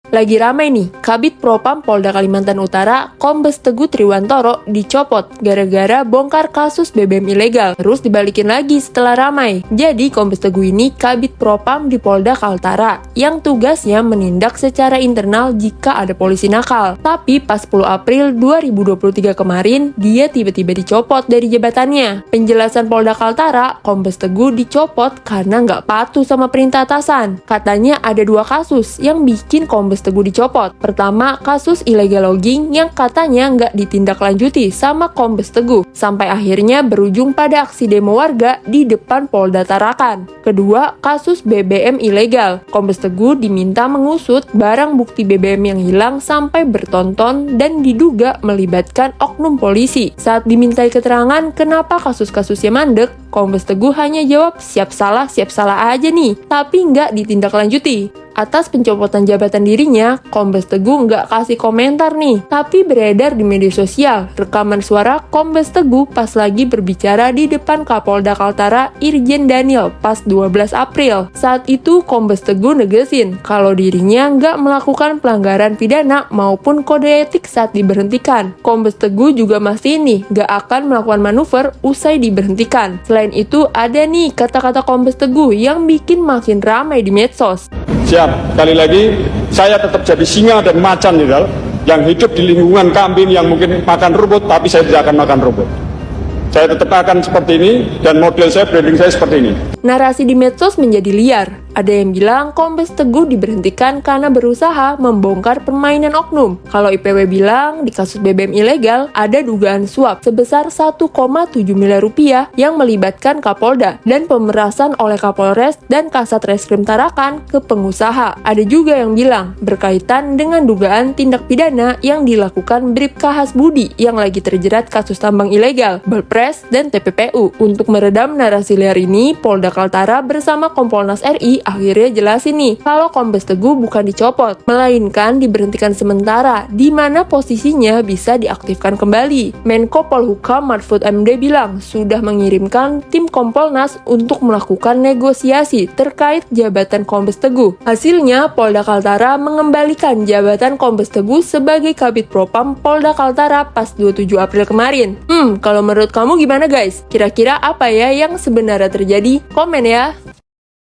Lagi ramai nih, Kabid Propam Polda Kalimantan Utara, Kombes Teguh Triwantoro dicopot gara-gara bongkar kasus BBM ilegal. Terus dibalikin lagi setelah ramai. Jadi Kombes Teguh ini Kabid Propam di Polda Kaltara yang tugasnya menindak secara internal jika ada polisi nakal. Tapi pas 10 April 2023 kemarin, dia tiba-tiba dicopot dari jabatannya. Penjelasan Polda Kaltara, Kombes Teguh dicopot karena nggak patuh sama perintah atasan. Katanya ada 2 kasus yang bikin Kombes Teguh dicopot. Pertama, kasus illegal logging yang katanya nggak ditindaklanjuti sama Kombes Teguh, sampai akhirnya berujung pada aksi demo warga di depan Polda Tarakan. Kedua, kasus BBM ilegal. Kombes Teguh diminta mengusut barang bukti BBM yang hilang sampai bertonton dan diduga melibatkan oknum polisi. Saat dimintai keterangan kenapa kasus-kasusnya mandek, Kombes Teguh hanya jawab siap salah aja nih, tapi nggak ditindaklanjuti. Atas pencopotan jabatan dirinya, Kombes Teguh nggak kasih komentar nih, tapi beredar di media sosial rekaman suara Kombes Teguh pas lagi berbicara di depan Kapolda Kaltara Irjen Daniel pas 12 April. Saat itu Kombes Teguh negesin kalau dirinya nggak melakukan pelanggaran pidana maupun kode etik saat diberhentikan. Kombes Teguh juga masih nih nggak akan melakukan manuver usai diberhentikan. Selain itu ada nih kata-kata Kombes Teguh yang bikin makin ramai di medsos. Siap, sekali lagi saya tetap jadi singa dan macan yang hidup di lingkungan kambing yang mungkin makan rumput, tapi saya tidak akan makan rumput. Saya tetap akan seperti ini dan model saya, branding saya seperti ini. Narasi di medsos menjadi liar. Ada yang bilang Kombes Teguh diberhentikan karena berusaha membongkar permainan oknum. Kalau IPW bilang di kasus BBM ilegal ada dugaan suap sebesar 1,7 miliar rupiah yang melibatkan Kapolda dan pemerasan oleh Kapolres dan Kasat Reskrim Tarakan ke pengusaha. Ada juga yang bilang berkaitan dengan dugaan tindak pidana yang dilakukan Bribka Hasbudi yang lagi terjerat kasus tambang ilegal, Balpres, dan TPPU. Untuk meredam narasi liar ini, Polda Kaltara bersama Kompolnas RI akhirnya jelasin nih kalau Kombes Teguh bukan dicopot, melainkan diberhentikan sementara, di mana posisinya bisa diaktifkan kembali. Menko Polhukam Mahfud MD bilang sudah mengirimkan tim Kompolnas untuk melakukan negosiasi terkait jabatan Kombes Teguh. Hasilnya, Polda Kaltara mengembalikan jabatan Kombes Teguh sebagai Kabid Propam Polda Kaltara pas 27 April kemarin. Kalau menurut kamu gimana guys? Kira-kira apa ya yang sebenarnya terjadi? Komen ya!